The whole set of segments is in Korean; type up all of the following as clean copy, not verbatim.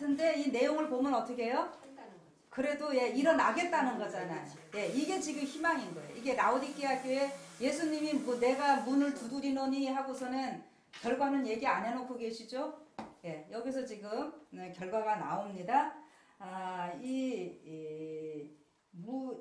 같은데 이 내용을 보면 어떻게 해요? 그래도 예, 일어나겠다는 거잖아요. 예, 이게 지금 희망인 거예요. 이게 라오디게아 교회 예수님이 뭐 내가 문을 두드리노니 하고서는 결과는 얘기 안 해놓고 계시죠? 예, 여기서 지금 결과가 나옵니다.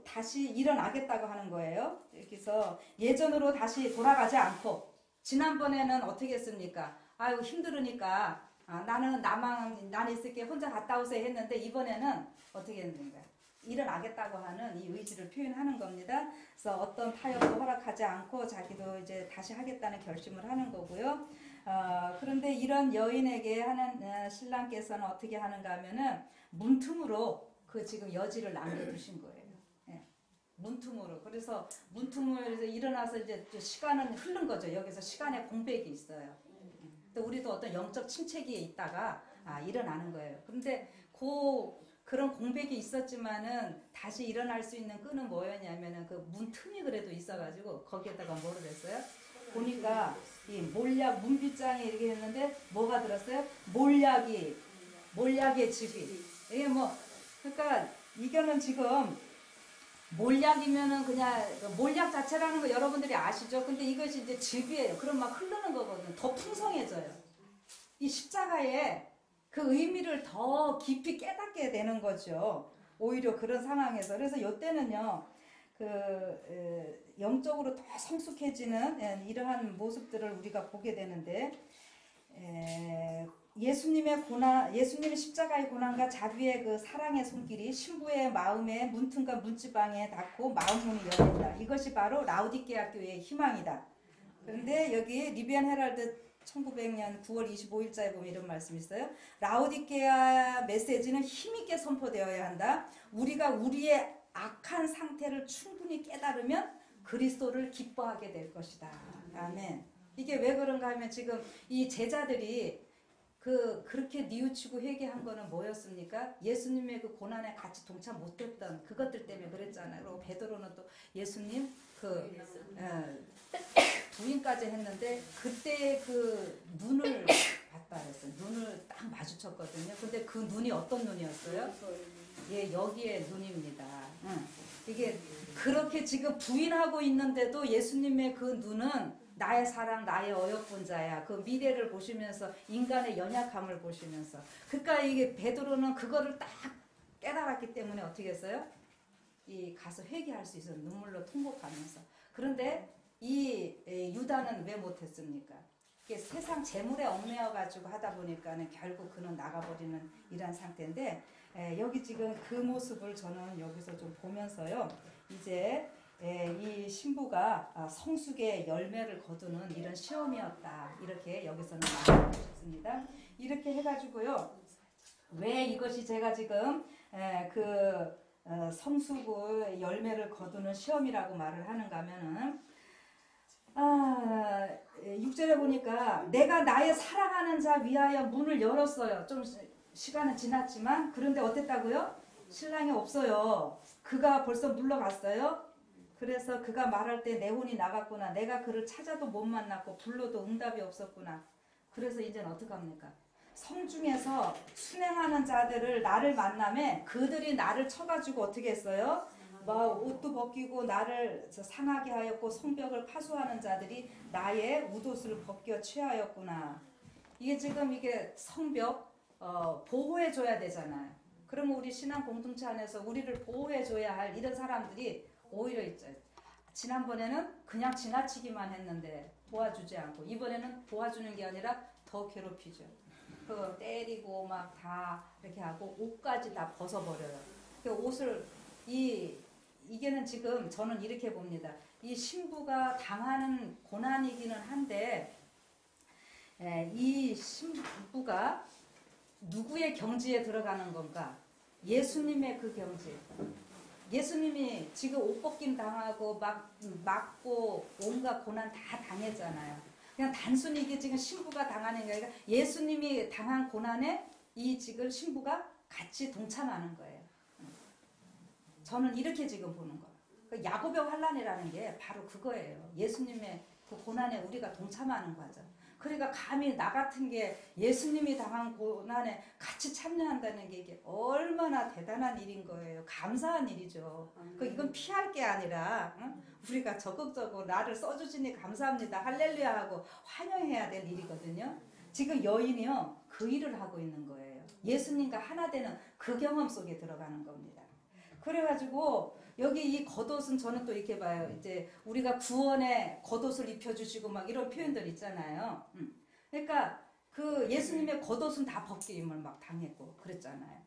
다시 일어나겠다고 하는 거예요. 그래서 예전으로 다시 돌아가지 않고 지난번에는 어떻게 했습니까? 아유 힘들으니까 나는 있을게 혼자 갔다 오세요 했는데 이번에는 어떻게 했는가? 일어나겠다고 하는 이 의지를 표현하는 겁니다. 그래서 어떤 타협도 허락하지 않고 자기도 이제 다시 하겠다는 결심을 하는 거고요. 그런데 이런 여인에게 하는 신랑께서는 어떻게 하는가 하면은 문틈으로 그 지금 여지를 남겨두신 거예요. 예. 문틈으로. 그래서 문틈으로 일어나서 이제 시간은 흐른 거죠. 여기서 시간의 공백이 있어요. 또 우리도 어떤 영적 침체기에 있다가 일어나는 거예요. 그런데 그런 공백이 있었지만은 다시 일어날 수 있는 끈은 뭐였냐면은 그 문틈이 그래도 있어가지고 거기에다가 뭐를 했어요? 보니까 이 몰약 문빗장에 이렇게 했는데 뭐가 들었어요? 몰약의 집이. 이게 뭐 그러니까 이거는 지금 몰약이면은 그냥 몰약 자체라는 거 여러분들이 아시죠? 근데 이것이 이제 즙이에요. 그럼 막 흐르는 거거든. 더 풍성해져요. 이 십자가의 그 의미를 더 깊이 깨닫게 되는 거죠. 오히려 그런 상황에서. 그래서 이때는요, 영적으로 더 성숙해지는 이러한 모습들을 우리가 보게 되는데, 예수님의 십자가의 고난과 자비의 그 사랑의 손길이 신부의 마음에 문틈과 문지방에 닿고 마음문이 열린다. 이것이 바로 라오디게아 교회의 희망이다. 그런데 여기 리비안 헤럴드 1900년 9월 25일자에 보면 이런 말씀이 있어요. 라오디게아 메시지는 힘있게 선포되어야 한다. 우리가 우리의 악한 상태를 충분히 깨달으면 그리스도를 기뻐하게 될 것이다. 아멘. 이게 왜 그런가 하면 지금 이 제자들이 그렇게 뉘우치고 회개한 거는 뭐였습니까? 예수님의 그 고난에 같이 동참 못했던 그것들 때문에 그랬잖아요. 그리고 베드로는 또 예수님 부인까지 했는데 그때 그 눈을 봤다 그랬어요. 눈을 딱 마주쳤거든요. 근데 그 눈이 어떤 눈이었어요? 예, 여기에 눈입니다. 이게 그렇게 지금 부인하고 있는데도 예수님의 그 눈은 나의 사랑, 나의 어여쁜자야. 그 미래를 보시면서 인간의 연약함을 보시면서. 그러니까 이게 베드로는 그거를 딱 깨달았기 때문에 어떻게 했어요? 가서 회개할 수 있어서 눈물로 통곡하면서. 그런데 이 유다는 왜 못했습니까? 이게 세상 재물에 얽매여 가지고 하다 보니까는 결국 그는 나가버리는 이런 상태인데 여기 지금 그 모습을 저는 여기서 좀 보면서요. 이제 이 신부가 성숙의 열매를 거두는 이런 시험이었다. 이렇게 여기서는 말하고 싶습니다. 이렇게 해가지고요. 왜 이것이 제가 지금 성숙의 열매를 거두는 시험이라고 말을 하는가 하면은 6절에 보니까 내가 나의 사랑하는 자 위하여 문을 열었어요. 좀 시간은 지났지만 그런데 어땠다고요? 신랑이 없어요. 그가 벌써 물러갔어요. 그래서 그가 말할 때 내 혼이 나갔구나. 내가 그를 찾아도 못 만났고 불러도 응답이 없었구나. 그래서 이제는 어떡합니까? 성중에서 순행하는 자들을 나를 만나면 그들이 나를 쳐가지고 어떻게 했어요? 옷도 벗기고 나를 상하게 하였고 성벽을 파수하는 자들이 나의 웃옷을 벗겨 취하였구나. 이게 지금 이게 성벽 보호해줘야 되잖아요. 그러면 우리 신앙 공동체 안에서 우리를 보호해줘야 할 이런 사람들이 오히려 있죠. 지난번에는 그냥 지나치기만 했는데 도와주지 않고 이번에는 도와주는 게 아니라 더 괴롭히죠. 때리고 막 다 이렇게 하고 옷까지 다 벗어버려요. 그 옷을 이게는 지금 저는 이렇게 봅니다. 이 신부가 당하는 고난이기는 한데 이 신부가 누구의 경지에 들어가는 건가? 예수님의 그 경지. 예수님이 지금 옷 벗김 당하고 막 맞고 온갖 고난 다 당했잖아요. 그냥 단순히 이게 지금 신부가 당하는 게 아니라 예수님이 당한 고난에 이 지금 신부가 같이 동참하는 거예요. 저는 이렇게 지금 보는 거예요. 야고보 환란이라는 게 바로 그거예요. 예수님의 그 고난에 우리가 동참하는 거죠. 그러니까 감히 나 같은 게 예수님이 당한 고난에 같이 참여한다는 게 이게 얼마나 대단한 일인 거예요. 감사한 일이죠. 이건 피할 게 아니라 응? 우리가 적극적으로 나를 써주시니 감사합니다. 할렐루야 하고 환영해야 될 일이거든요. 지금 여인이요 그 일을 하고 있는 거예요. 예수님과 하나 되는 그 경험 속에 들어가는 겁니다. 그래가지고 여기 이 겉옷은 저는 또 이렇게 봐요. 이제 우리가 구원의 겉옷을 입혀주시고 막 이런 표현들 있잖아요. 그러니까 그 예수님의 겉옷은 다 벗김을 막 당했고 그랬잖아요.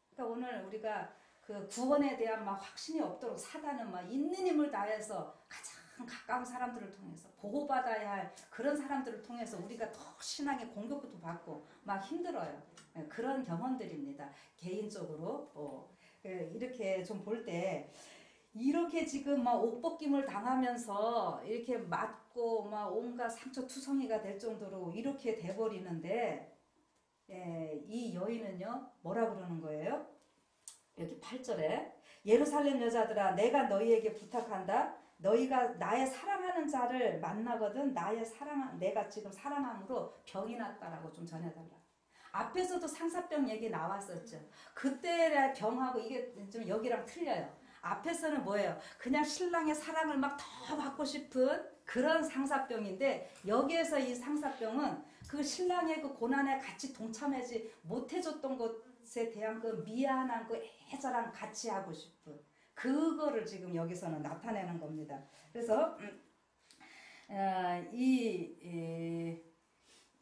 그러니까 오늘 우리가 그 구원에 대한 막 확신이 없도록 사단은 막 있는 힘을 다해서 가장 가까운 사람들을 통해서 보호받아야 할 그런 사람들을 통해서 우리가 더 신앙의 공격도 받고 막 힘들어요. 그런 경험들입니다. 개인적으로 이렇게 좀 볼 때 이렇게 지금 막 옷벗김을 당하면서 이렇게 맞고 막 온갖 상처투성이가 될 정도로 이렇게 돼버리는데 이 여인은요 뭐라 그러는 거예요? 여기 8절에 예루살렘 여자들아 내가 너희에게 부탁한다. 너희가 나의 사랑하는 자를 만나거든 내가 지금 사랑함으로 병이 났다라고 좀 전해달라. 앞에서도 상사병 얘기 나왔었죠. 그때의 병하고 이게 좀 여기랑 틀려요. 앞에서는 뭐예요? 그냥 신랑의 사랑을 막 더 받고 싶은 그런 상사병인데 여기에서 이 상사병은 그 신랑의 그 고난에 같이 동참하지 못해줬던 것에 대한 그 미안한 그 애절한 같이 하고 싶은 그거를 지금 여기서는 나타내는 겁니다. 그래서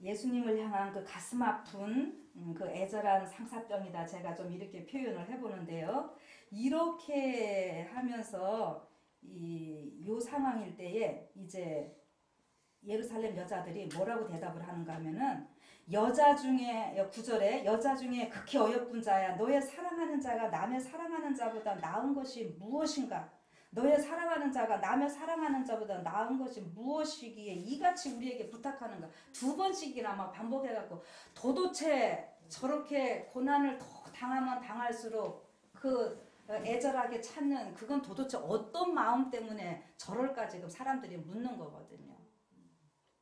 예수님을 향한 그 가슴 아픈 그 애절한 상사병이다. 제가 좀 이렇게 표현을 해보는데요. 이렇게 하면서 요 상황일 때에 이제 예루살렘 여자들이 뭐라고 대답을 하는가 하면은 여자 중에 9절에 여자 중에 극히 어여쁜 자야 너의 사랑하는 자가 남의 사랑하는 자보다 나은 것이 무엇인가? 너의 사랑하는 자가 남의 사랑하는 자보다 나은 것이 무엇이기에 이같이 우리에게 부탁하는가? 2번씩이나 막 반복해갖고 도대체 저렇게 고난을 더 당하면 당할수록 그 애절하게 찾는 그건 도대체 어떤 마음 때문에 저럴까 지금 사람들이 묻는 거거든요.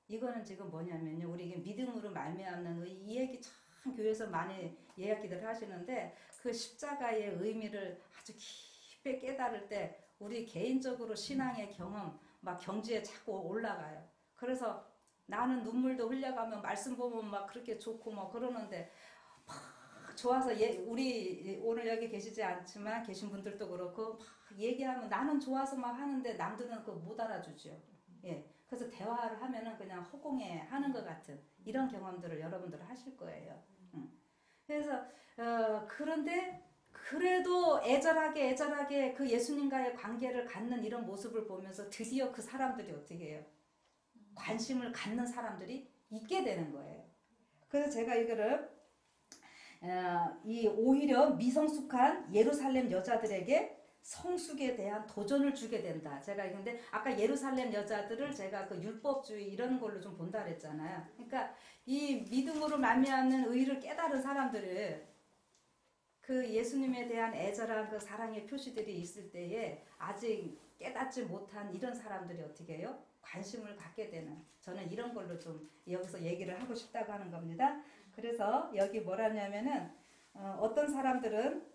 이거는 지금 뭐냐면요. 우리 이게 믿음으로 말미암는 이 얘기 참 교회에서 많이 이야기들 하시는데 그 십자가의 의미를 아주 깊이 깨달을 때 우리 개인적으로 신앙의 경험 막 경지에 자꾸 올라가요. 그래서 나는 눈물도 흘려가면 말씀 보면 막 그렇게 좋고 막 그러는데 막 좋아서 우리 오늘 여기 계시지 않지만 계신 분들도 그렇고 막 얘기하면 나는 좋아서 막 하는데 남들은 그거 못 알아주죠. 예. 그래서 대화를 하면은 그냥 허공에 하는 것 같은 이런 경험들을 여러분들 하실 거예요. 그래서 그런데 그래도 애절하게 그 예수님과의 관계를 갖는 이런 모습을 보면서 드디어 그 사람들이 어떻게 해요? 관심을 갖는 사람들이 있게 되는 거예요. 그래서 제가 이거를 오히려 미성숙한 예루살렘 여자들에게 성숙에 대한 도전을 주게 된다. 제가 근데 아까 예루살렘 여자들을 제가 그 율법주의 이런 걸로 좀 본다 그랬잖아요. 그러니까 이 믿음으로 말미암는 의를 깨달은 사람들을 그 예수님에 대한 애절한 그 사랑의 표시들이 있을 때에 아직 깨닫지 못한 이런 사람들이 어떻게 해요? 관심을 갖게 되는 저는 이런 걸로 좀 여기서 얘기를 하고 싶다고 하는 겁니다. 그래서 여기 뭐라냐면은 어떤 사람들은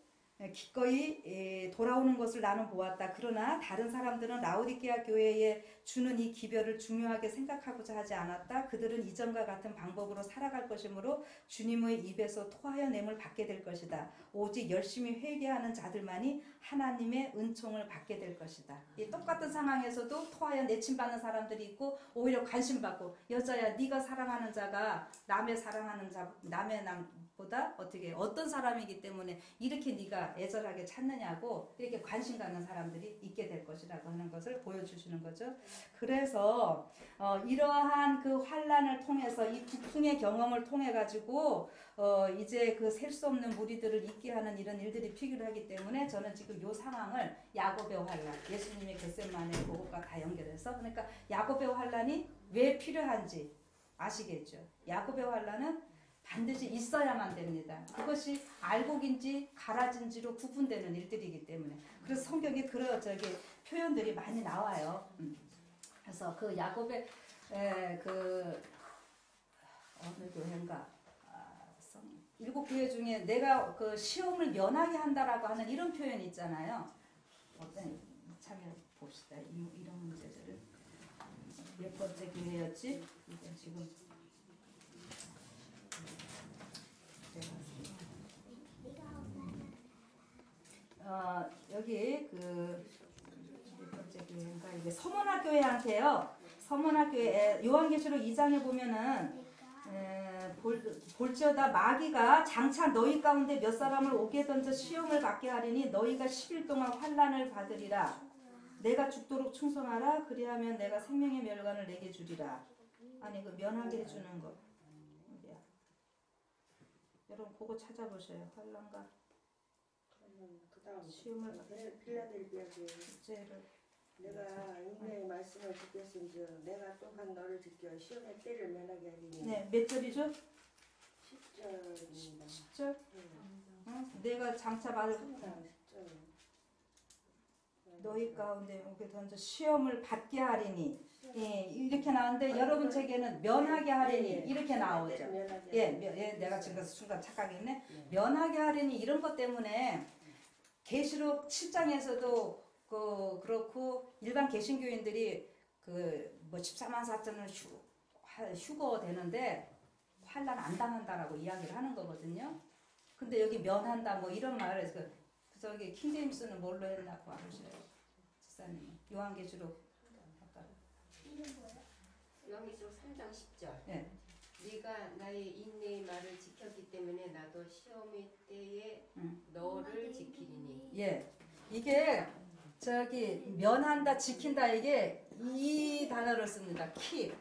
기꺼이 돌아오는 것을 나는 보았다. 그러나 다른 사람들은 라오디게아 교회에 주는 이 기별을 중요하게 생각하고자 하지 않았다. 그들은 이전과 같은 방법으로 살아갈 것이므로 주님의 입에서 토하여 냄을 받게 될 것이다. 오직 열심히 회개하는 자들만이 하나님의 은총을 받게 될 것이다. 이 똑같은 상황에서도 토하여 내침받는 사람들이 있고 오히려 관심받고 여자야 네가 사랑하는 자가 남의 사랑하는 자 남의 남보다 어떤 사람이기 때문에 이렇게 네가 애절하게 찾느냐고 이렇게 관심 갖는 사람들이 있게 될 것이라고 하는 것을 보여주시는 거죠. 그래서 이러한 그 환난을 통해서 이 부흥의 경험을 통해 가지고 이제 그 셀 수 없는 무리들을 있게 하는 이런 일들이 필요하기 때문에 저는 지금 이 상황을 야곱의 환난, 예수님의 겟세마네 그것과 다 연결해서 그러니까 야곱의 환난이 왜 필요한지 아시겠죠? 야곱의 환난은 반드시 있어야만 됩니다. 그것이 알곡인지 가라진지로 구분되는 일들이기 때문에 그래서 성경에 그런 표현들이 많이 나와요. 그래서 그 야곱의 그 어느 교회인가? 7교회 중에 내가 그 시험을 면하게 한다라고 하는 이런 표현이 있잖아요. 어떤 참여 봅시다. 이런 문제들을 몇 번째 교회였지? 이게 지금 여기 그 몇 번째 교회인가? 이게 서문화 교회한테요. 서문화 교회 요한계시록 2장에 보면은 볼지어다 마귀가 장차 너희 가운데 몇 사람을 옥에 던져 시험을 받게 하리니 너희가 10일 동안 환난을 받으리라. 내가 죽도록 충성하라. 그리하면 내가 생명의 멸관을 내게 주리라. 아니 그 면하게 해주는 거. 여러분 그거 찾아보세요. 환난과 시험을 필라델피아 교회 축제를 내가 인내의 말씀을 듣겠은즉 내가 또한 너를 지켜 시험의 때를 면하게 하리니. 네, 몇 절이죠? 10절입니다. 10절? 내가 장차 받을 10절. 너희 가운데 오게 던져 시험을 받게 하리니. 예, 이렇게 나오는데 여러분 책에는 면하게 하리니 이렇게 나오죠. 예, 내가 지금 순간 착각했네. 면하게 하리니 이런 것 때문에 계시록 7장에서도 그렇고 일반 개신교인들이 그 뭐 14만 4천을 휴거 되는데 환난 안 당한다라고 이야기를 하는 거거든요. 근데 여기 면한다 뭐 이런 말을 해서 저기 킹제임스는 뭘로 했나고 알으세요? 지사님 요한계시록 요한계시록 3장 10절. 네. 네가 나의 인내의 말을 지켰기 때문에 나도 시험의 때에 너를 지키리니. 예, 이게 저기 면한다 지킨다 이게 이 단어를 씁니다. keep.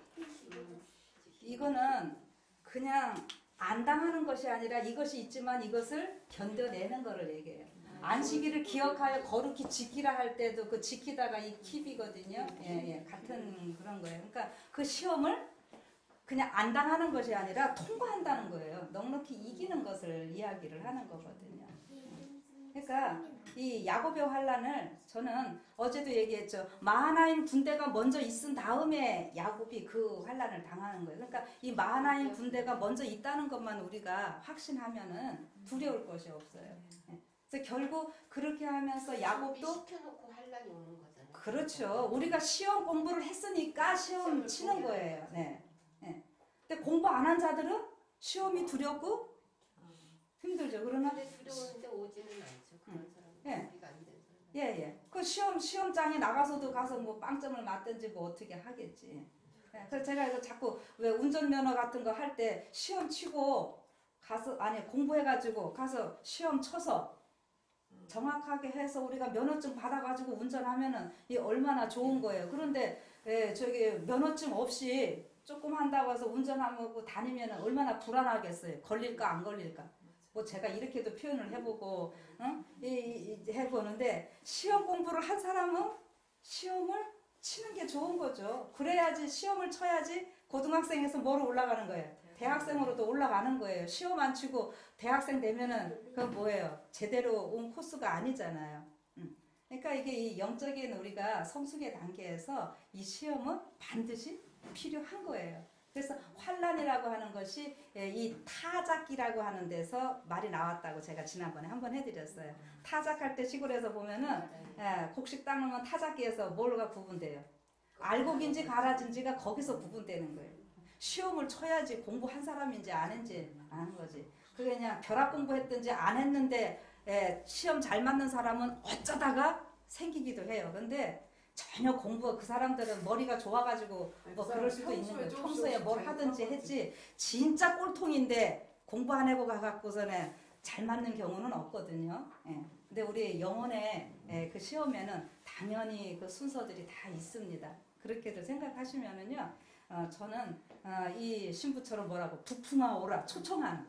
이거는 그냥 안 당하는 것이 아니라 이것이 있지만 이것을 견뎌내는 거를 얘기해요. 안식일을 기억하여 거룩히 지키라 할 때도 그 지키다가 이 keep이거든요. 예, 같은 그런 거예요. 그러니까 그 시험을 그냥 안 당하는 것이 아니라 통과한다는 거예요. 넉넉히 이기는 것을 이야기를 하는 거거든요. 그러니까 이 야곱의 환란을 저는 어제도 얘기했죠. 마하나임 군대가 먼저 있은 다음에 야곱이 그 환란을 당하는 거예요. 그러니까 이 마하나임 군대가 먼저 있다는 것만 우리가 확신하면은 두려울 것이 없어요. 그래서 결국 그렇게 하면서 야곱도 시켜놓고 환란이 오는 거잖아요. 그렇죠. 우리가 시험 공부를 했으니까 시험 치는 거예요. 네. 근데 공부 안 한 자들은 시험이 두렵고 힘들죠. 그러나 근데 두려우는데 오지는 않죠. 그런 사람은 예. 우리가 안 되는 사람. 예. 그 시험장에 나가서도 가서 뭐 빵점을 맞든지 뭐 어떻게 하겠지. 예. 그래서 제가 이거 자꾸 왜 운전면허 같은 거 할 때 시험 치고 가서 공부해가지고 가서 시험 쳐서 정확하게 해서 우리가 면허증 받아가지고 운전하면은 이 얼마나 좋은 거예요. 그런데 저기 면허증 없이 조금 한다고 해서 운전하고 다니면 얼마나 불안하겠어요. 걸릴까 안 걸릴까. 뭐 제가 이렇게도 표현을 해보고 해보는데 시험 공부를 한 사람은 시험을 치는 게 좋은 거죠. 그래야지 시험을 쳐야지 고등학생에서 뭐로 올라가는 거예요. 대학생으로도 올라가는 거예요. 시험 안 치고 대학생 되면은 그건 뭐예요? 제대로 온 코스가 아니잖아요. 그러니까 이게 이 영적인 우리가 성숙의 단계에서 이 시험은 반드시 필요한 거예요. 그래서 환란이라고 하는 것이 이 타작기라고 하는 데서 말이 나왔다고 제가 지난번에 한번 해드렸어요. 타작할 때 시골에서 보면은 곡식 닦으면 타작기에서 뭘가 구분돼요? 알곡인지 가라진지가 거기서 구분되는 거예요. 시험을 쳐야지 공부한 사람인지 안 했는지 아는 거지. 그게 그냥 벼락 공부했든지 안 했는데 시험 잘 맞는 사람은 어쩌다가 생기기도 해요. 근데 전혀 그 사람들은 머리가 좋아가지고 뭐 그럴 수도 있는 거예요. 평소에 뭘 하든지 했지 진짜 꼴통인데 공부 안 해보고 가갖고서는 잘 맞는 경우는 없거든요. 근데 우리 영혼의 그 시험에는 당연히 그 순서들이 다 있습니다. 그렇게들 생각하시면은요, 저는 이 신부처럼 뭐라고 부풍하오라 초청하는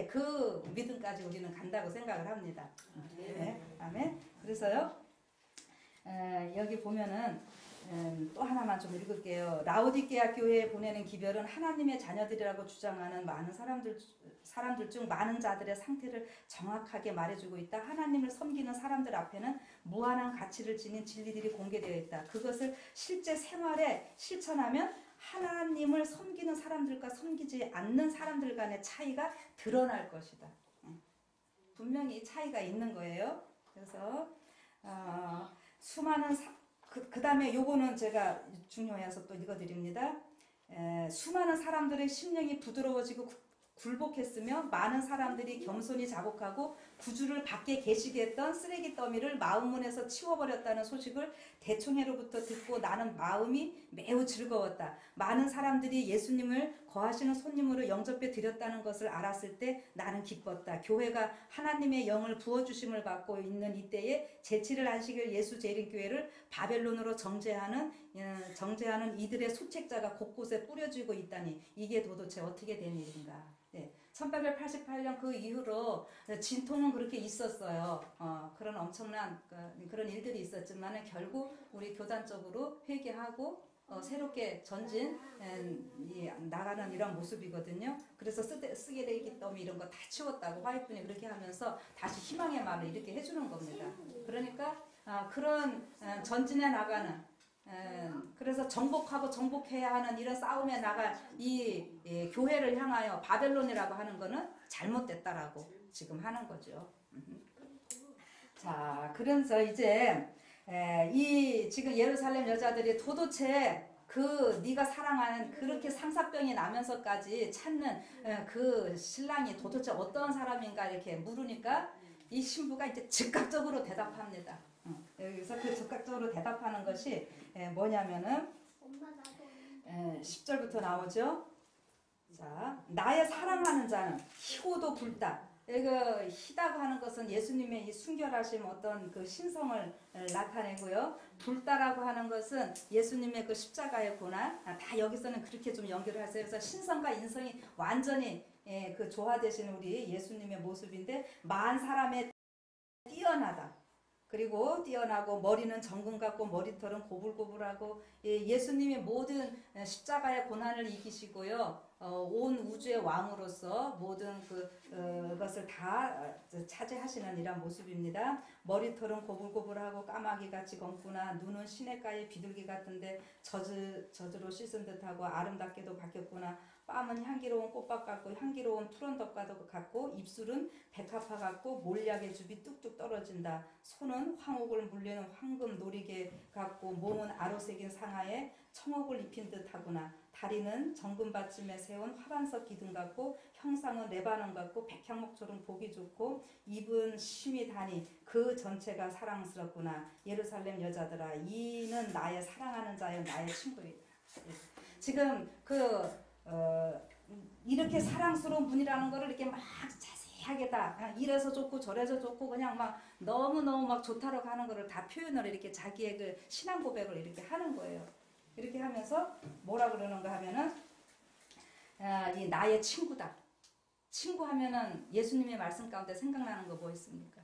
그 믿음까지 우리는 간다고 생각을 합니다. 아멘. 그래서요. 여기 보면은 또 하나만 좀 읽을게요. 라오디게아 교회에 보내는 기별은 하나님의 자녀들이라고 주장하는 많은 사람들 중 많은 자들의 상태를 정확하게 말해주고 있다. 하나님을 섬기는 사람들 앞에는 무한한 가치를 지닌 진리들이 공개되어 있다. 그것을 실제 생활에 실천하면 하나님을 섬기는 사람들과 섬기지 않는 사람들 간의 차이가 드러날 것이다. 분명히 차이가 있는 거예요. 그래서 수많은 그 다음에 요거는 제가 중요해서 또 읽어드립니다. 수많은 사람들의 심령이 부드러워지고 굴복했으며 많은 사람들이 겸손히 자복하고 구주를 밖에 계시게 했던 쓰레기 더미를 마음문에서 치워버렸다는 소식을 대총회로부터 듣고 나는 마음이 매우 즐거웠다. 많은 사람들이 예수님을 거하시는 손님으로 영접해 드렸다는 것을 알았을 때 나는 기뻤다. 교회가 하나님의 영을 부어주심을 받고 있는 이때에 제7일 안식일 예수 재림교회를 바벨론으로 정죄하는 이들의 소책자가 곳곳에 뿌려지고 있다니 이게 도대체 어떻게 된 일인가. 네. 1888년 그 이후로 진통은 그렇게 있었어요. 그런 엄청난 그런 일들이 있었지만 결국 우리 교단적으로 회개하고 새롭게 전진 나가는 이런 모습이거든요. 그래서 쓰게 되기 때문에 이런 거 다 치웠다고 화이트분이 그렇게 하면서 다시 희망의 말을 이렇게 해주는 겁니다. 그러니까 그런 전진해 나가는 그래서 정복하고 정복해야 하는 이런 싸움에 나갈 이 교회를 향하여 바벨론이라고 하는 거는 잘못됐다라고 지금 하는 거죠. 자, 그래서 이제 이 지금 예루살렘 여자들이 도대체 네가 사랑하는 그렇게 상사병이 나면서까지 찾는 그 신랑이 도대체 어떤 사람인가 이렇게 물으니까 이 신부가 이제 즉각적으로 대답합니다. 여기서 그 즉각적으로 대답하는 것이 뭐냐면은 10절부터 나오죠. 자, 나의 사랑하는 자는 희고도 붉다. 이거 희다고 하는 것은 예수님의 이 순결하심 어떤 그 신성을 나타내고요. 붉다라고 하는 것은 예수님의 그 십자가의 고난. 다 여기서는 그렇게 좀 연결을 하세요. 그래서 신성과 인성이 완전히 그 조화되신 우리 예수님의 모습인데 만 사람의 뛰어나다. 그리고 뛰어나고 머리는 정금 같고 머리털은 고불고불하고 예수님이 모든 십자가의 고난을 이기시고요. 온 우주의 왕으로서 모든 그것을 다 차지하시는 이런 모습입니다. 머리털은 고불고불하고 까마귀같이 검구나 눈은 시냇가의 비둘기 같은데 젖으로 씻은 듯하고 아름답게도 바뀌었구나. 뺨은 향기로운 꽃밭 같고 향기로운 푸른덕과도 같고 입술은 백합화 같고 몰약의 줍이 뚝뚝 떨어진다. 손은 황옥을 물리는 황금 놀이개 같고 몸은 아로새긴 상하에 청옥을 입힌 듯하구나. 다리는 정금받침에 세운 화반석 기둥 같고 형상은 레바논 같고 백향목처럼 보기 좋고 입은 심이 다니 그 전체가 사랑스럽구나. 예루살렘 여자들아 이는 나의 사랑하는 자여 나의 친구이다. 지금 이렇게 사랑스러운 분이라는 거를 이렇게 막 자세하게 다 이래서 좋고 저래서 좋고 그냥 막 너무너무 막 좋다라고 하는 거를 다 표현을 이렇게 자기의 그 신앙 고백을 이렇게 하는 거예요. 이렇게 하면서 뭐라 그러는가 하면은 이 나의 친구다. 친구 하면은 예수님의 말씀 가운데 생각나는 거 뭐 있습니까?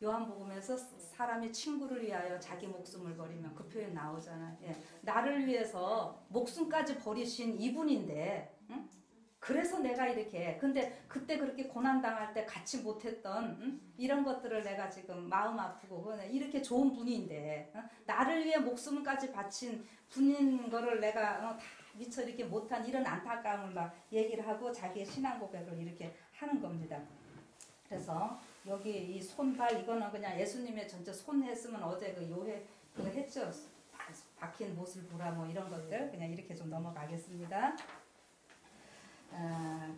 요한복음에서 사람이 친구를 위하여 자기 목숨을 버리면 그 표현 나오잖아요. 예. 나를 위해서 목숨까지 버리신 이분인데 응? 그래서 내가 이렇게 근데 그때 그렇게 고난당할 때 같이 못했던 이런 것들을 내가 지금 마음 아프고 이렇게 좋은 분인데 나를 위해 목숨까지 바친 분인 거를 내가 다 미처 이렇게 못한 이런 안타까움을 막 얘기를 하고 자기의 신앙 고백을 이렇게 하는 겁니다. 그래서 여기 이 손발 이거는 그냥 예수님의 전체 손 했으면 어제 그 요해 그거 했죠. 박힌 못을 보라 뭐 이런 것들 그냥 이렇게 좀 넘어가겠습니다.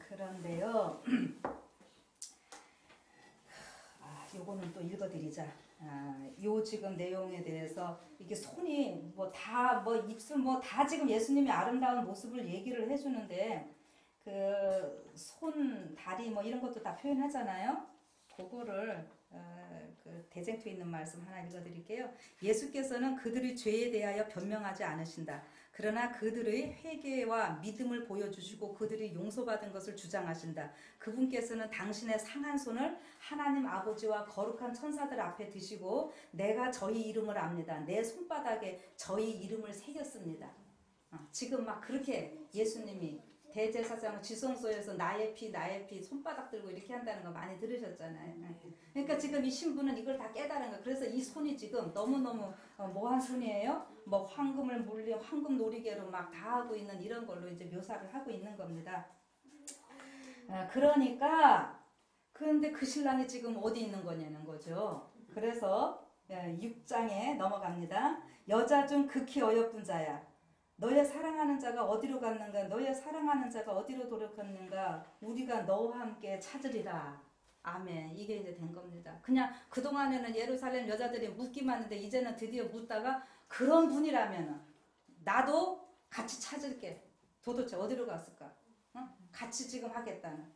그런데요. 요거는 또 읽어드리자. 요 지금 내용에 대해서 이게 손이 뭐 다 뭐 입술 뭐 다 지금 예수님의 아름다운 모습을 얘기를 해주는데 그 손 다리 뭐 이런 것도 다 표현하잖아요. 그거를 그 대쟁투에 있는 말씀 하나 읽어드릴게요. 예수께서는 그들의 죄에 대하여 변명하지 않으신다. 그러나 그들의 회개와 믿음을 보여주시고 그들이 용서받은 것을 주장하신다. 그분께서는 당신의 상한 손을 하나님 아버지와 거룩한 천사들 앞에 드시고 내가 저희 이름을 압니다. 내 손바닥에 저희 이름을 새겼습니다. 지금 막 그렇게 예수님이 대제사장 지성소에서 나의 피 손바닥 들고 이렇게 한다는 거 많이 들으셨잖아요. 그러니까 지금 이 신부는 이걸 다 깨달은 거예요. 그래서 이 손이 지금 너무너무 뭐한 손이에요? 뭐 황금을 물린 황금 놀이개로 막 다 하고 있는 이런 걸로 이제 묘사를 하고 있는 겁니다. 그러니까 그런데 그 신랑이 지금 어디 있는 거냐는 거죠. 그래서 6장에 넘어갑니다. 여자 중 극히 어여쁜 자야. 너의 사랑하는 자가 어디로 갔는가? 너의 사랑하는 자가 어디로 돌아갔는가? 우리가 너와 함께 찾으리라. 아멘. 이게 이제 된 겁니다. 그냥 그동안에는 예루살렘 여자들이 묻기만 했는데 이제는 드디어 묻다가 그런 분이라면 나도 같이 찾을게. 도대체 어디로 갔을까? 같이 지금 하겠다는.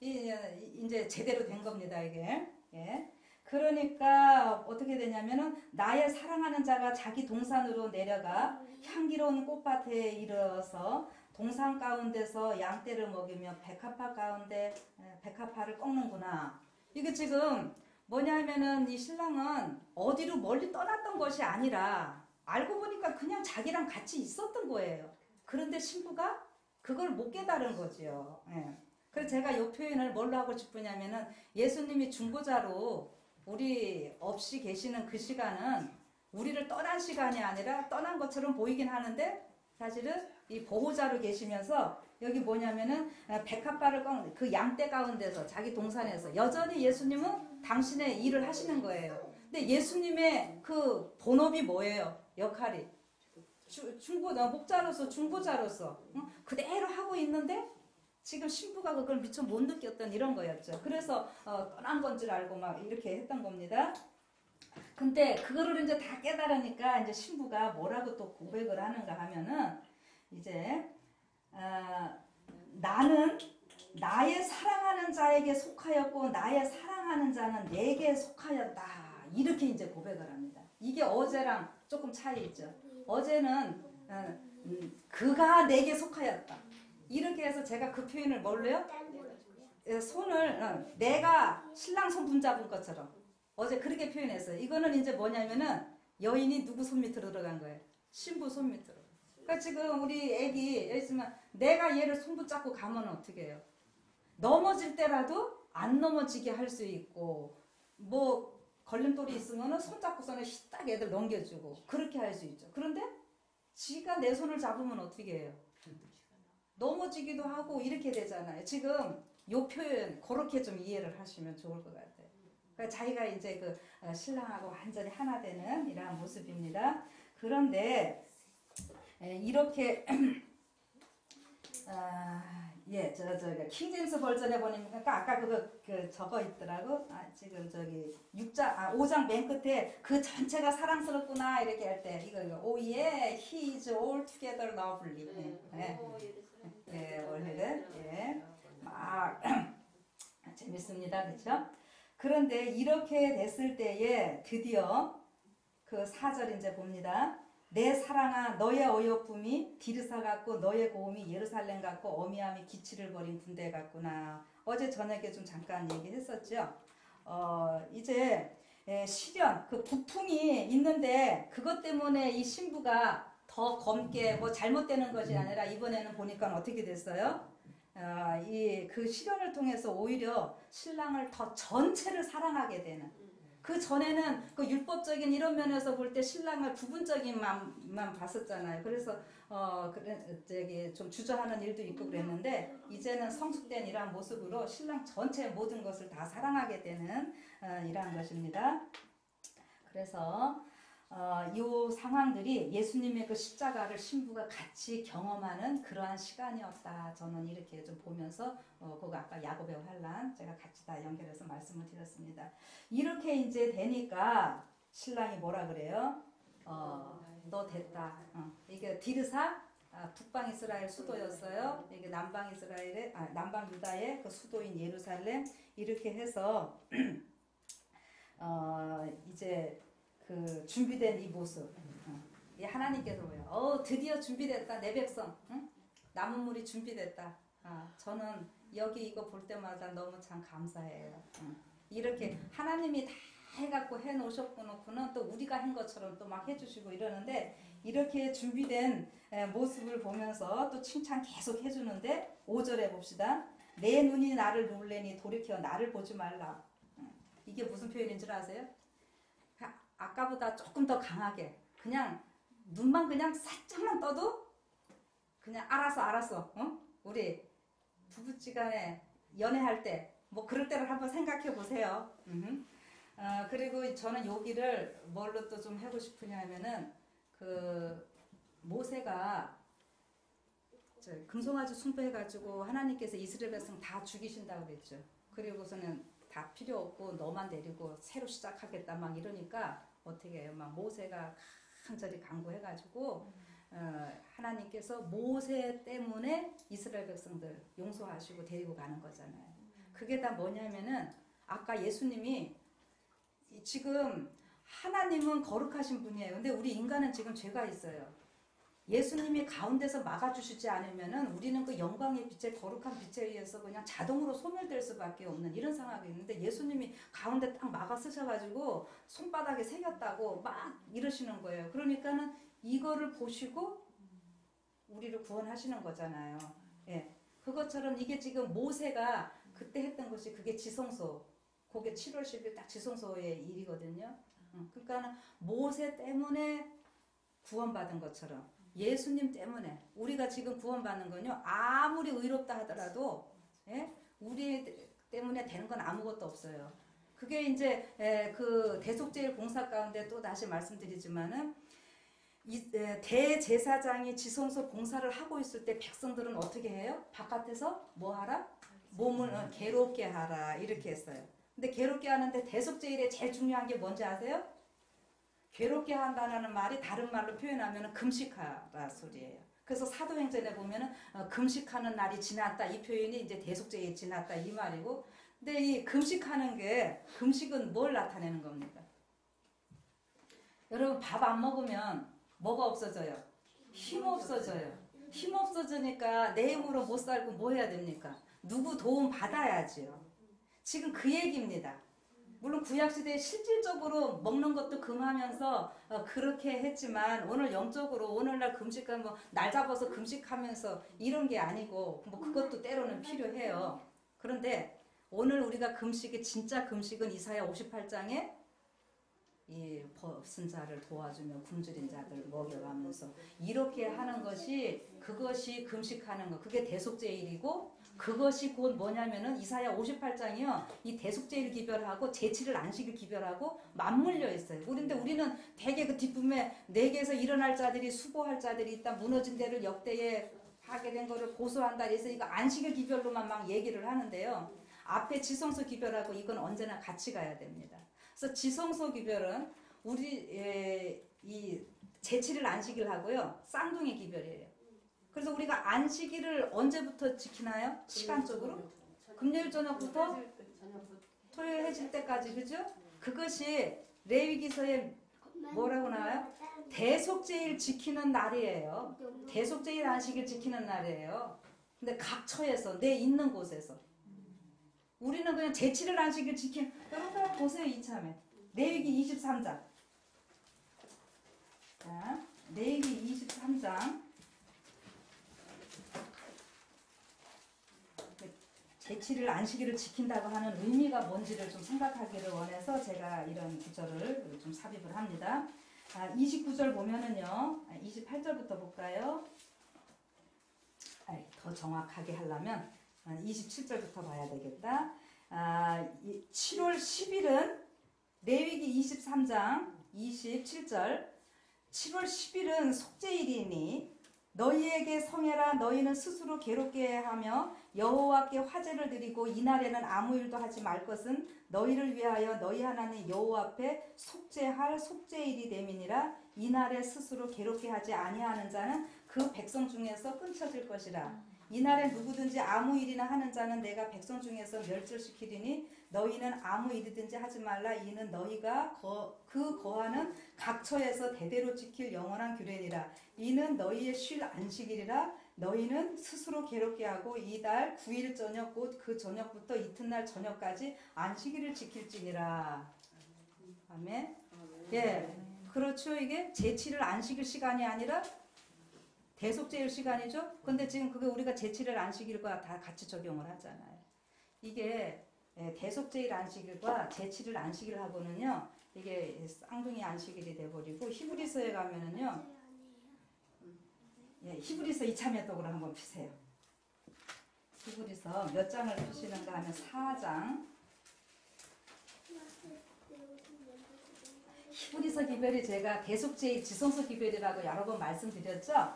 이제 제대로 된 겁니다, 이게. 예. 그러니까 어떻게 되냐면은 나의 사랑하는 자가 자기 동산으로 내려가 향기로운 꽃밭에 이르러서 동산 가운데서 양떼를 먹이며 백합화 가운데 백합화를 꺾는구나. 이게 지금 뭐냐면은 이 신랑은 어디로 멀리 떠났던 것이 아니라 알고 보니까 그냥 자기랑 같이 있었던 거예요. 그런데 신부가 그걸 못 깨달은 거지요. 예. 그래서 제가 이 표현을 뭘로 하고 싶으냐면은 예수님이 중보자로 우리 없이 계시는 그 시간은 우리를 떠난 시간이 아니라 떠난 것처럼 보이긴 하는데 사실은 이 보호자로 계시면서 여기 뭐냐면은 백합화를 꺾는 그 양떼 가운데서 자기 동산에서 여전히 예수님은 당신의 일을 하시는 거예요. 근데 예수님의 그 본업이 뭐예요? 역할이 목자로서 중보자로서 그대로 하고 있는데 지금 신부가 그걸 미처 못 느꼈던 이런 거였죠. 그래서 떠난 건 줄 알고 막 이렇게 했던 겁니다. 근데 그거를 이제 다 깨달으니까 이제 신부가 뭐라고 또 고백을 하는가 하면은 이제 나는 나의 사랑하는 자에게 속하였고 나의 사랑하는 자는 내게 속하였다. 이렇게 이제 고백을 합니다. 이게 어제랑 조금 차이 있죠. 어제는 그가 내게 속하였다. 이렇게 해서 제가 그 표현을 뭘로 해요? 손을 내가 신랑 손 붙잡은 것처럼 어제 그렇게 표현했어요. 이거는 이제 뭐냐면은 여인이 누구 손 밑으로 들어간 거예요? 신부 손 밑으로. 그러니까 지금 우리 애기 있으면 내가 얘를 손 붙잡고 가면 어떻게 해요? 넘어질 때라도 안 넘어지게 할 수 있고 뭐 걸림돌이 있으면은 손 잡고서는 딱 애들 넘겨주고 그렇게 할 수 있죠. 그런데 지가 내 손을 잡으면 어떻게 해요? 넘어지기도 하고 이렇게 되잖아요. 지금 요 표현 그렇게 좀 이해를 하시면 좋을 것 같아요. 그러니까 자기가 이제 그 신랑하고 완전히 하나 되는 이러한 모습입니다. 그런데 이렇게 저기 킹제임스 버전에 보니까 아까 그 적어 있더라고. 지금 저기 5장 맨 끝에 그 전체가 사랑스럽구나 이렇게 할 때 이거 oh yeah, he is all together lovely. 원래는 막 재밌습니다, 그렇죠? 그런데 이렇게 됐을 때에 드디어 그 4절 이제 봅니다. 내 사랑아 너의 어여쁨이 디르사 같고 너의 고음이 예루살렘 같고 어미함이 기치를 벌인 군대 같구나. 어제 저녁에 좀 잠깐 얘기했었죠. 이제 시련 그 북풍이 있는데 그것 때문에 이 신부가 더 검게 뭐 잘못되는 것이 아니라 이번에는 보니까 어떻게 됐어요? 그 시련을 통해서 오히려 신랑을 더 전체를 사랑하게 되는. 그 전에는 그 율법적인 이런 면에서 볼 때 신랑을 부분적인 만 봤었잖아요. 그래서 좀 주저하는 일도 있고 그랬는데 이제는 성숙된 이러한 모습으로 신랑 전체 모든 것을 다 사랑하게 되는 이러한 것입니다. 그래서 이 상황들이 예수님의 그 십자가를 신부가 같이 경험하는 그러한 시간이었다. 저는 이렇게 좀 보면서 그거 아까 야곱의 환난 제가 같이 다 연결해서 말씀을 드렸습니다. 이렇게 이제 되니까 신랑이 뭐라 그래요? 너 됐다. 이게 디르사 북방 이스라엘 수도였어요. 이게 남방 이스라엘의 남방 유다의 그 수도인 예루살렘 이렇게 해서 이제 그 준비된 이 모습. 이 하나님께서 뭐예요? 드디어 준비됐다. 내 백성. 응? 남은 물이 준비됐다. 저는 여기 이거 볼 때마다 너무 참 감사해요. 이렇게 하나님이 다 해갖고 해놓으셨고는 또 우리가 한 것처럼 또 막 해주시고 이러는데 이렇게 준비된 모습을 보면서 또 칭찬 계속 해주는데 5절에 봅시다. 내 눈이 나를 놀래니 돌이켜 나를 보지 말라. 이게 무슨 표현인 줄 아세요? 아까보다 조금 더 강하게 그냥 눈만 그냥 살짝만 떠도 그냥 알았어 우리 부부지간에 연애할 때 뭐 그럴 때를 한번 생각해 보세요. 그리고 저는 여기를 뭘로 또 좀 하고 싶으냐면은 그 모세가 금송아지 숭배해가지고 하나님께서 이스라엘 백성 다 죽이신다고 그랬죠. 그리고서는 다 필요 없고 너만 데리고 새로 시작하겠다 막 이러니까 어떻게 해요? 막 모세가 간절히 간구해가지고 하나님께서 모세 때문에 이스라엘 백성들 용서하시고 데리고 가는 거잖아요. 그게 다 뭐냐면은 아까 예수님이 지금 하나님은 거룩하신 분이에요. 근데 우리 인간은 지금 죄가 있어요. 예수님이 가운데서 막아주시지 않으면은 우리는 그 영광의 빛에 거룩한 빛에 의해서 그냥 자동으로 소멸될 수밖에 없는 이런 상황이 있는데 예수님이 가운데 딱 막아 쓰셔가지고 손바닥에 새겼다고 막 이러시는 거예요. 그러니까는 이거를 보시고 우리를 구원하시는 거잖아요. 예. 그것처럼 이게 지금 모세가 그때 했던 것이 그게 지성소. 그게 7월 10일 딱 지성소의 일이거든요. 그러니까 모세 때문에 구원받은 것처럼 예수님 때문에 우리가 지금 구원받는 건요. 아무리 의롭다 하더라도 예? 우리 때문에 되는 건 아무것도 없어요. 그게 이제 그 대속죄일 공사 가운데 또 다시 말씀드리지만은 대제사장이 지성소 봉사를 하고 있을 때 백성들은 어떻게 해요? 바깥에서 뭐 하라? 몸을 괴롭게 하라 이렇게 했어요. 근데 괴롭게 하는데 대속죄일에 제일 중요한 게 뭔지 아세요? 괴롭게 한다는 말이 다른 말로 표현하면 금식하라 소리예요. 그래서 사도행전에 보면은 금식하는 날이 지났다 이 표현이 이제 대속죄일이 지났다 이 말이고, 근데 이 금식하는 게 금식은 뭘 나타내는 겁니까? 여러분 밥 안 먹으면 뭐가 없어져요? 힘 없어져요. 힘 없어지니까 내 힘으로 못 살고 뭐 해야 됩니까? 누구 도움 받아야지요. 지금 그 얘기입니다. 물론 구약시대에 실질적으로 먹는 것도 금하면서 그렇게 했지만 오늘 영적으로 오늘날 금식하면 뭐 날 잡아서 금식하면서 이런 게 아니고 뭐 그것도 때로는 필요해요. 그런데 오늘 우리가 금식이 진짜 금식은 이사야 58장에 이 벗은 자를 도와주며 굶주린 자들 먹여가면서 이렇게 하는 것이 그것이 금식하는 거 그게 대속죄일이고 그것이 곧 뭐냐면은 이사야 58장이요 이 대속죄일 기별하고 제7일 안식일 기별하고 맞물려 있어요. 그런데 우리는 대개 그 뒷부분에 내게서 일어날 자들이 수고할 자들이 있다 무너진 데를 역대에 하게 된 거를 고소한다 그래서 이거 안식일 기별로만 막 얘기를 하는데요. 앞에 지성소 기별하고 이건 언제나 같이 가야 됩니다. 그래서 지성소 기별은 우리 이 제7일 안식일 하고요 쌍둥이 기별이에요. 그래서 우리가 안식일을 언제부터 지키나요? 시간적으로? 금요일 저녁부터 토요일 해질 때까지 그죠? 그것이 레위기서에 뭐라고 나와요? 대속죄일 지키는 날이에요. 대속죄일 안식일 지키는 날이에요. 근데 각 처에서 내 있는 곳에서 우리는 그냥 제7일 안식일 지키는 여러분 보세요 이참에 레위기 23장 자 레위기 23장 제7일 안식일을 지킨다고 하는 의미가 뭔지를 좀 생각하기를 원해서 제가 이런 구절을 좀 삽입을 합니다. 29절 보면은요 28절부터 볼까요? 더 정확하게 하려면 27절부터 봐야 되겠다. 7월 10일은 레위기 23장 27절 7월 10일은 속죄일이니 너희에게 성해라 너희는 스스로 괴롭게 하며 여호와께 화제를 드리고 이날에는 아무 일도 하지 말 것은 너희를 위하여 너희 하나님 여호와 앞에 속죄할 속죄일이 됨이니라. 이날에 스스로 괴롭게 하지 아니하는 자는 그 백성 중에서 끊쳐질 것이라. 이날에 누구든지 아무 일이나 하는 자는 내가 백성 중에서 멸절시키리니 너희는 아무 일이든지 하지 말라. 이는 너희가 그 거하는 각처에서 대대로 지킬 영원한 규례니라. 이는 너희의 쉴 안식일이라. 너희는 스스로 괴롭게 하고 이달 9일 저녁 곧 그 저녁부터 이튿날 저녁까지 안식일을 지킬지니라. 아멘. 예, 그렇죠. 이게 제칠을 안 지킬 시간이 아니라 대속제일 시간이죠. 근데 지금 그게 우리가 제칠을 안 지킬과 다 같이 적용을 하잖아요. 이게 대속제일 안식일과 제칠을 안식일하고는요, 이게 쌍둥이 안식일이 돼버리고 히브리서에 가면은요, 예, 히브리서 이참여독으로 한번 피세요. 히브리서 몇 장을 피시는가 하면 4장. 히브리서 기별이 제가 대속제일 지성소 기별이라고 여러 번 말씀드렸죠.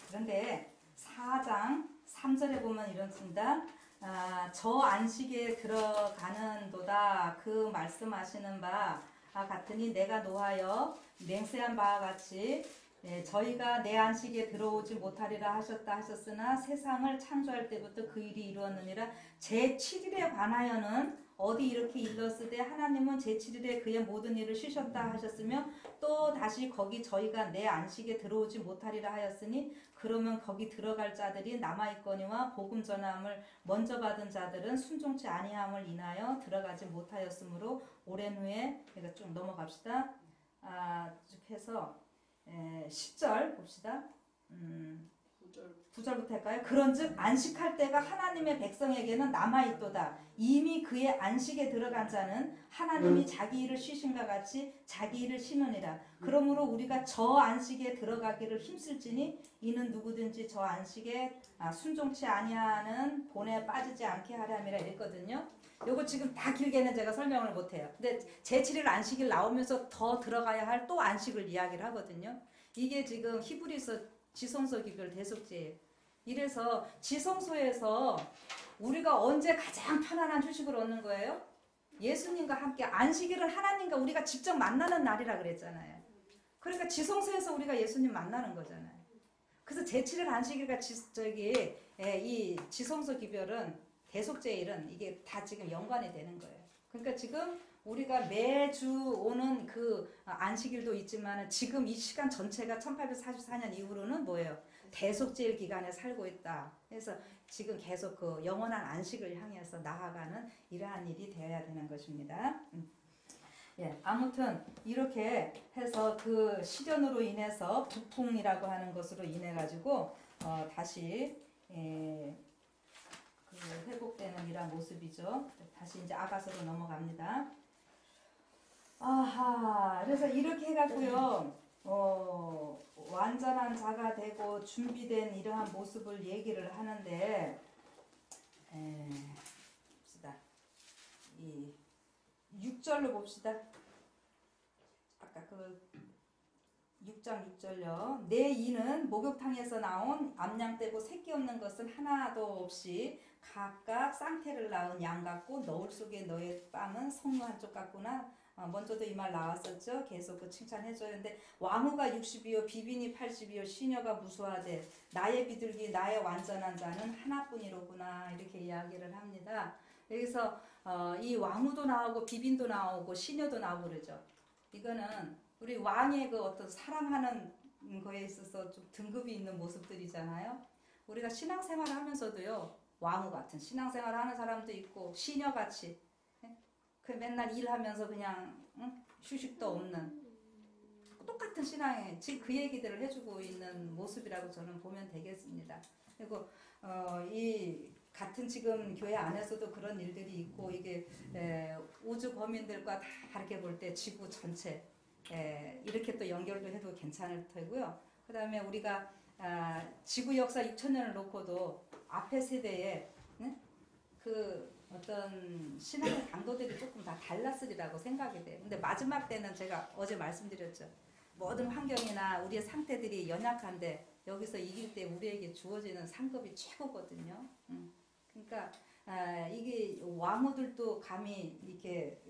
그런데 4장 3절에 보면 이렇습니다. 저 안식에 들어가는도다 그 말씀하시는 바 같으니 내가 노하여 맹세한 바와 같이 저희가 내 안식에 들어오지 못하리라 하셨다 하셨으나 세상을 창조할 때부터 그 일이 이루었느니라. 제7일에 관하여는 어디 이렇게 일렀으되 하나님은 제7일에 그의 모든 일을 쉬셨다 하셨으며 또 다시 거기 저희가 내 안식에 들어오지 못하리라 하였으니 그러면 거기 들어갈 자들이 남아있거니와 복음 전함을 먼저 받은 자들은 순종치 아니함을 인하여 들어가지 못하였으므로 오랜 후에 그러니까 쭉 넘어갑시다. 쭉 해서 10절 봅시다. 9절부터 할까요? 그런즉 안식할 때가 하나님의 백성에게는 남아있도다. 이미 그의 안식에 들어간 자는 하나님이 자기 일을 쉬신과 같이 자기 일을 쉬느니라. 그러므로 우리가 저 안식에 들어가기를 힘쓸지니 이는 누구든지 저 안식에 순종치 아니하는 본에 빠지지 않게 하려함이라 이랬거든요. 요거 지금 다 길게는 제가 설명을 못해요. 근데 제7일 안식일 나오면서 더 들어가야 할 또 안식을 이야기를 하거든요. 이게 지금 히브리서 지성소 기별 대속제예요. 이래서 지성소에서 우리가 언제 가장 편안한 휴식을 얻는 거예요? 예수님과 함께 안식일은 하나님과 우리가 직접 만나는 날이라 그랬잖아요. 그러니까 지성소에서 우리가 예수님 만나는 거잖아요. 그래서 제7일 안식일과 이 지성소 기별은 대속제일은 이게 다 지금 연관이 되는 거예요. 그러니까 지금 우리가 매주 오는 그 안식일도 있지만 지금 이 시간 전체가 1844년 이후로는 뭐예요? 대속제일 기간에 살고 있다. 그래서 지금 계속 그 영원한 안식을 향해서 나아가는 이러한 일이 되어야 되는 것입니다. 예, 아무튼 이렇게 해서 그 시련으로 인해서 부풍이라고 하는 것으로 인해 가지고 다시 그 회복되는 이러한 모습이죠. 다시 이제 아가서로 넘어갑니다. 아하, 그래서 이렇게 해갖고요, 완전한 자가 되고 준비된 이러한 모습을 얘기를 하는데, 봅시다. 이 6절로 봅시다. 아까 그 6장 6절요. 내 이는 목욕탕에서 나온 암양떼고 새끼 없는 것은 하나도 없이 각각 쌍태를 낳은 양 같고 너울 속에 너의 뺨은 성루 한쪽 같구나. 먼저도 이 말 나왔었죠. 계속 그 칭찬해줘야 하는데 왕후가 60이요 비빈이 80이요 시녀가 무수하되 나의 비둘기 나의 완전한 자는 하나뿐이로구나 이렇게 이야기를 합니다. 여기서 이 왕후도 나오고 비빈도 나오고 시녀도 나오고 그러죠. 이거는 우리 왕의 그 어떤 사랑하는 거에 있어서 좀 등급이 있는 모습들이잖아요. 우리가 신앙생활을 하면서도요 왕후 같은 신앙생활을 하는 사람도 있고 시녀같이 그 맨날 일하면서 그냥 휴식도 없는 똑같은 신앙에 지금 그 얘기들을 해주고 있는 모습이라고 저는 보면 되겠습니다. 그리고 이 같은 지금 교회 안에서도 그런 일들이 있고 이게 우주 범인들과 다 이렇게 볼 때 지구 전체 이렇게 또 연결도 해도 괜찮을 테고요. 그 다음에 우리가 지구 역사 6,000년을 놓고도 앞에 세대에 그 어떤 신앙의 강도들이 조금 다 달랐으리라고 생각이 돼요. 근데 마지막 때는 제가 어제 말씀드렸죠. 모든 환경이나 우리의 상태들이 연약한데 여기서 이길 때 우리에게 주어지는 상급이 최고거든요. 그러니까 이게 왕후들도 감히 이렇게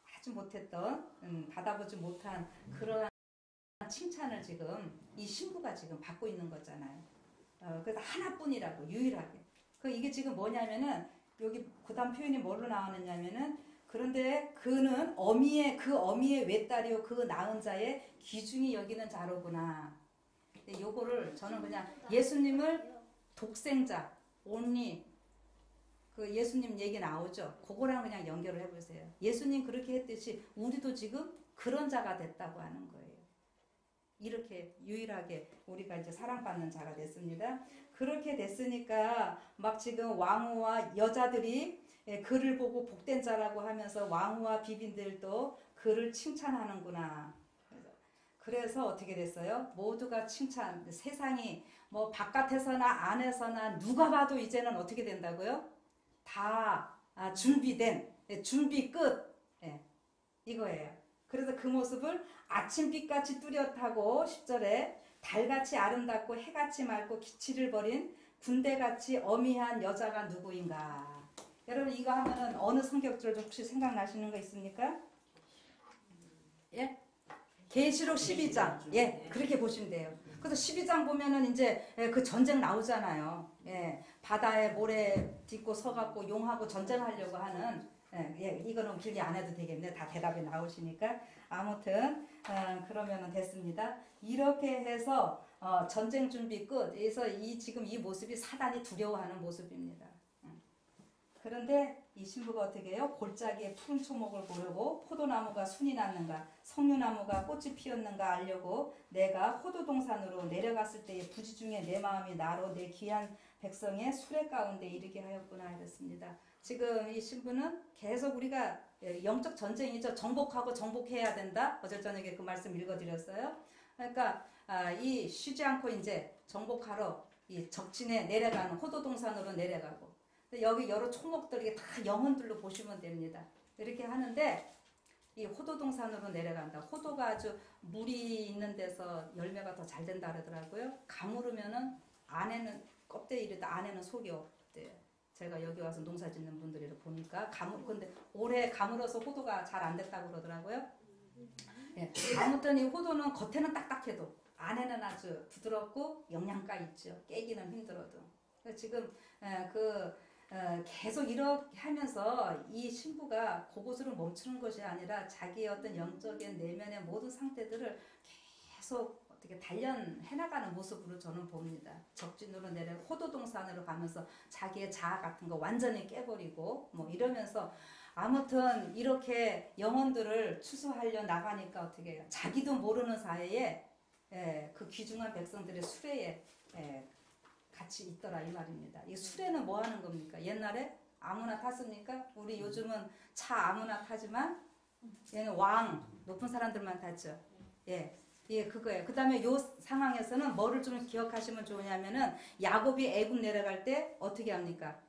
하지 못했던 받아보지 못한 그런 칭찬을 지금 이 신부가 지금 받고 있는 거잖아요. 그래서 하나뿐이라고 유일하게. 이게 지금 뭐냐면은 여기 그다음 표현이 뭘로 나오느냐면은 그런데 그는 어미의 외딸이요 그 낳은 자의 귀중히 여기는 자로구나. 요거를 저는 그냥 예수님을 독생자 only 그 예수님 얘기 나오죠. 그거랑 그냥 연결을 해보세요. 예수님 그렇게 했듯이 우리도 지금 그런 자가 됐다고 하는 거예요. 이렇게 유일하게 우리가 이제 사랑받는 자가 됐습니다. 그렇게 됐으니까 막 지금 왕후와 여자들이 그를 보고 복된 자라고 하면서 왕후와 비빈들도 그를 칭찬하는구나. 그래서 어떻게 됐어요? 모두가 칭찬. 세상이 뭐 바깥에서나 안에서나 누가 봐도 이제는 어떻게 된다고요? 다 준비된, 준비 끝. 이거예요. 그래서 그 모습을 아침빛같이 뚜렷하고 10절에 달같이 아름답고 해같이 맑고 기치를 버린 군대같이 어미한 여자가 누구인가. 여러분 이거 하면은 어느 성격절 혹시 생각나시는 거 있습니까? 예? 계시록 12장. 예, 그렇게 보시면 돼요. 그래서 12장 보면은 이제 그 전쟁 나오잖아요. 예, 바다에 모래 딛고 서갖고 용하고 전쟁하려고 하는. 예, 이거는 길게 안 해도 되겠네. 다 대답이 나오시니까. 아무튼 그러면은 됐습니다. 이렇게 해서 전쟁 준비 끝. 그래서 지금 이 모습이 사단이 두려워하는 모습입니다. 그런데 이 신부가 어떻게 해요? 골짜기에 푸른 초목을 보려고 포도나무가 순이 났는가 석류나무가 꽃이 피었는가 알려고 내가 포도동산으로 내려갔을 때의 부지 중에 내 마음이 나로 내 귀한 백성의 수레 가운데 이르게 하였구나 이랬습니다. 지금 이 신부는 계속 우리가 영적 전쟁이죠. 정복하고 정복해야 된다. 어제 저녁에 그 말씀 읽어드렸어요. 그러니까 이 쉬지 않고 이제 정복하러 이 적진에 내려가는 호도동산으로 내려가고 여기 여러 총목들이 다 영혼들로 보시면 됩니다. 이렇게 하는데 이 호도동산으로 내려간다. 호도가 아주 물이 있는 데서 열매가 더 잘 된다 그러더라고요. 가물으면은 안에는 껍데기이다 안에는 속이 없대요. 제가 여기 와서 농사 짓는 분들이 보니까 근데 올해 가물어서 호도가 잘 안 됐다고 그러더라고요. 예. 아무튼 이 호도는 겉에는 딱딱해도 안에는 아주 부드럽고 영양가 있죠. 깨기는 힘들어도. 지금 계속 이렇게 하면서 이 신부가 그곳으로 멈추는 것이 아니라 자기의 어떤 영적인 내면의 모든 상태들을 계속 어떻게 단련해 나가는 모습으로 저는 봅니다. 적진으로 내려 호도동산으로 가면서 자기의 자아 같은 거 완전히 깨버리고 뭐 이러면서 아무튼 이렇게 영혼들을 추수하려 나가니까 어떻게 해요? 자기도 모르는 사이에 그 귀중한 백성들의 수레에 같이 있더라 이 말입니다. 이 수레는 뭐 하는 겁니까? 옛날에 아무나 탔습니까? 우리 요즘은 차 아무나 타지만 얘는 왕 높은 사람들만 탔죠. 예, 그거예요. 그 다음에 요 상황에서는 뭐를 좀 기억하시면 좋으냐면은 야곱이 애굽 내려갈 때 어떻게 합니까?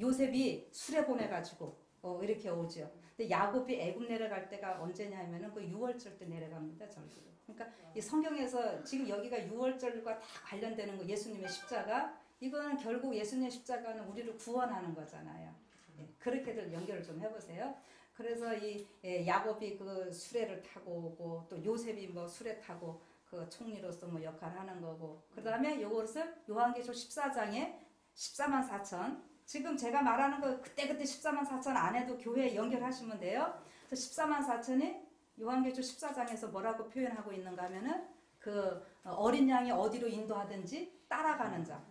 요셉이 수레 보내가지고 이렇게 오죠. 근데 야곱이 애굽 내려갈 때가 언제냐면은 그 6월절 때 내려갑니다. 절기로. 그러니까 이 성경에서 지금 여기가 6월절과 다 관련되는 거 예수님의 십자가 이거는 결국 예수님의 십자가는 우리를 구원하는 거잖아요. 예, 그렇게들 연결을 좀 해보세요. 그래서 이 야곱이 그 수레를 타고 오고 또 요셉이 뭐 수레 타고 그 총리로서 뭐 역할을 하는 거고 그 다음에 요것을 요한계시록 14장에 14만 4천 지금 제가 말하는 거 그때 14만 4천 안 해도 교회에 연결하시면 돼요. 그래서 14만 4천이 요한계시록 14장에서 뭐라고 표현하고 있는가 하면은 그 어린 양이 어디로 인도하든지 따라가는 자.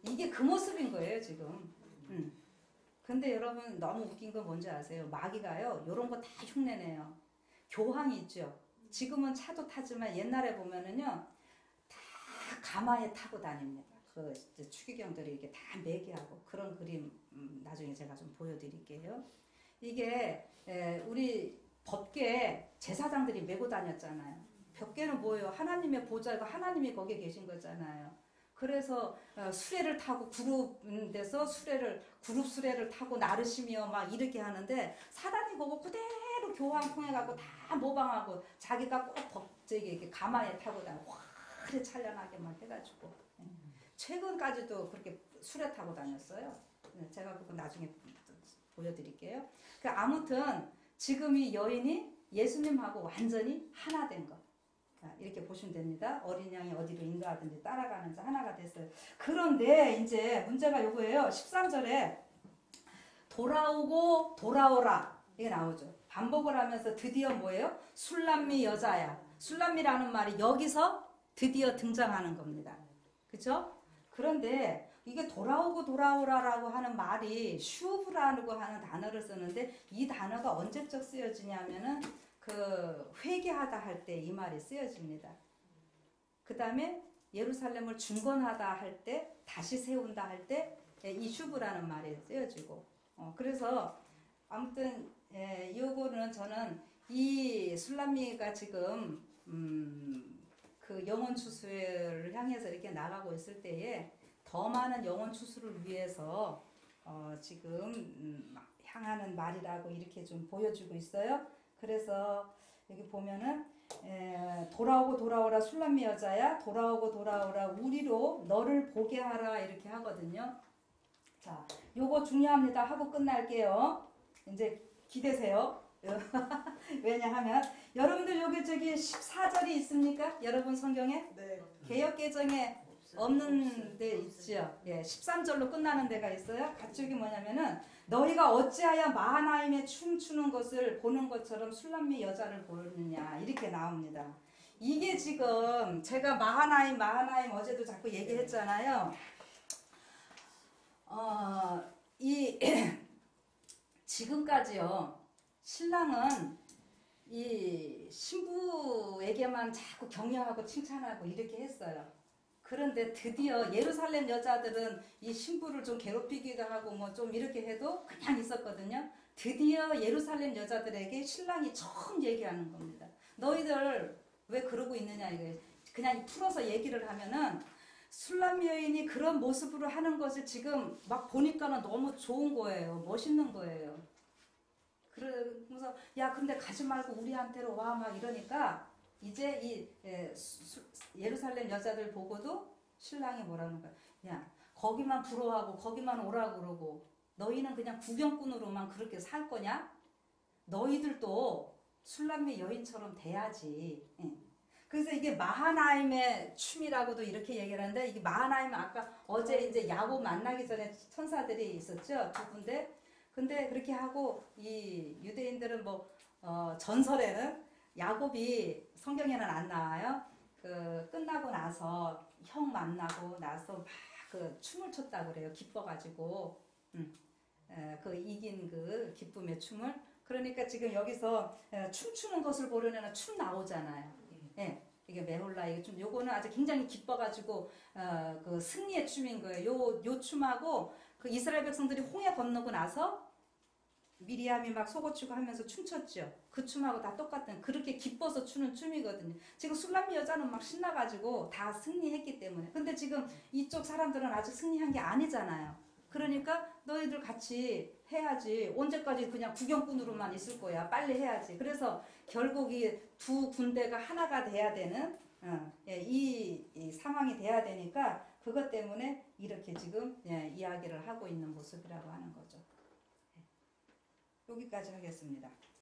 이게 그 모습인 거예요 지금. 근데 여러분 너무 웃긴 건 뭔지 아세요? 마귀가요 요런 거 다 흉내내요. 교황이 있죠. 지금은 차도 타지만 옛날에 보면은요 다 가마에 타고 다닙니다. 그 추기경들이 이렇게 다 매개하고 그런 그림 나중에 제가 좀 보여드릴게요. 이게 우리 법궤에 제사장들이 메고 다녔잖아요. 법궤는 뭐예요? 하나님의 보좌가 하나님이 거기에 계신 거잖아요. 그래서 수레를 타고 그룹에서 그룹 수레를 타고 나르시며 막 이렇게 하는데 사단이 보고 그대로 교황 통해가고 다 모방하고 자기가 꼭 이렇게 가마에 타고 다니고 화려 찬란하게 막 해가지고 최근까지도 그렇게 수레 타고 다녔어요. 제가 그거 나중에 보여드릴게요. 아무튼 지금 이 여인이 예수님하고 완전히 하나 된 것. 이렇게 보시면 됩니다. 어린 양이 어디로 인도하든지 따라가는 자 하나가 됐어요. 그런데 이제 문제가 요거예요. 13절에 돌아오고 돌아오라 이게 나오죠. 반복을 하면서 드디어 뭐예요? 술람미 여자야. 술람미라는 말이 여기서 드디어 등장하는 겁니다. 그렇죠? 그런데 이게 돌아오고 돌아오라라고 하는 말이 슈브라고 하는 단어를 쓰는데 이 단어가 언제적 쓰여지냐면은 그 회개하다 할 때 이 말이 쓰여집니다. 그 다음에 예루살렘을 중건하다 할 때, 다시 세운다 할 때 이 슈브라는 말이 쓰여지고, 그래서 아무튼 요거는 저는 이 술람미가 지금 그 영혼 추수를 향해서 이렇게 나가고 있을 때에 더 많은 영혼 추수를 위해서 지금 향하는 말이라고 이렇게 좀 보여주고 있어요. 그래서 여기 보면은 돌아오고 돌아오라 술람미 여자야, 돌아오고 돌아오라 우리로 너를 보게 하라 이렇게 하거든요. 자, 요거 중요합니다 하고 끝날게요. 이제 기대세요. 왜냐하면 여러분들 여기 저기 14절이 있습니까? 여러분 성경에? 네. 개역개정에 없는 데 있죠. 예, 13절로 끝나는 데가 있어요. 가축이 뭐냐면은 너희가 어찌하여 마하나임에 춤추는 것을 보는 것처럼 술람미 여자를 보느냐 이렇게 나옵니다. 이게 지금 제가 마하나임 어제도 자꾸 얘기했잖아요. 이 지금까지요 신랑은 이 신부에게만 자꾸 격려하고 칭찬하고 이렇게 했어요. 그런데 드디어 예루살렘 여자들은 이 신부를 좀 괴롭히기도 하고 뭐 좀 이렇게 해도 그냥 있었거든요. 드디어 예루살렘 여자들에게 신랑이 처음 얘기하는 겁니다. 너희들 왜 그러고 있느냐 이거 그냥 풀어서 얘기를 하면은 술람 여인이 그런 모습으로 하는 것을 지금 막 보니까는 너무 좋은 거예요. 멋있는 거예요. 그러면서 야 근데 가지 말고 우리한테로 와 막 이러니까 이제 이 예루살렘 여자들 보고도 신랑이 뭐라는 거야. 야 거기만 부러워하고 거기만 오라고 그러고 너희는 그냥 구경꾼으로만 그렇게 살 거냐? 너희들도 술람미 여인처럼 돼야지. 그래서 이게 마하나임의 춤이라고도 이렇게 얘기를 하는데 이게 마하나임은 아까 어제 이제 야곱 만나기 전에 천사들이 있었죠. 두 군데. 근데 그렇게 하고 이 유대인들은 뭐 전설에는 야곱이 성경에는 안 나와요. 그 끝나고 나서 형 만나고 나서 막 그 춤을 췄다 그래요. 기뻐가지고 그 이긴 그 기쁨의 춤을. 그러니까 지금 여기서 춤추는 것을 보려면 춤 나오잖아요. 예, 이게 메홀라 이게 좀 요거는 아주 굉장히 기뻐가지고 그 승리의 춤인 거예요. 요 춤하고 그 이스라엘 백성들이 홍해 건너고 나서 미리암이 막 속어치고 하면서 춤췄죠. 그 춤하고 다 똑같은 그렇게 기뻐서 추는 춤이거든요. 지금 술람미 여자는 막 신나가지고 다 승리했기 때문에. 근데 지금 이쪽 사람들은 아직 승리한 게 아니잖아요. 그러니까 너희들 같이 해야지. 언제까지 그냥 구경꾼으로만 있을 거야. 빨리 해야지. 그래서 결국 이 두 군대가 하나가 돼야 되는 이 상황이 돼야 되니까 그것 때문에 이렇게 지금 이야기를 하고 있는 모습이라고 하는 거죠. 여기까지 하겠습니다.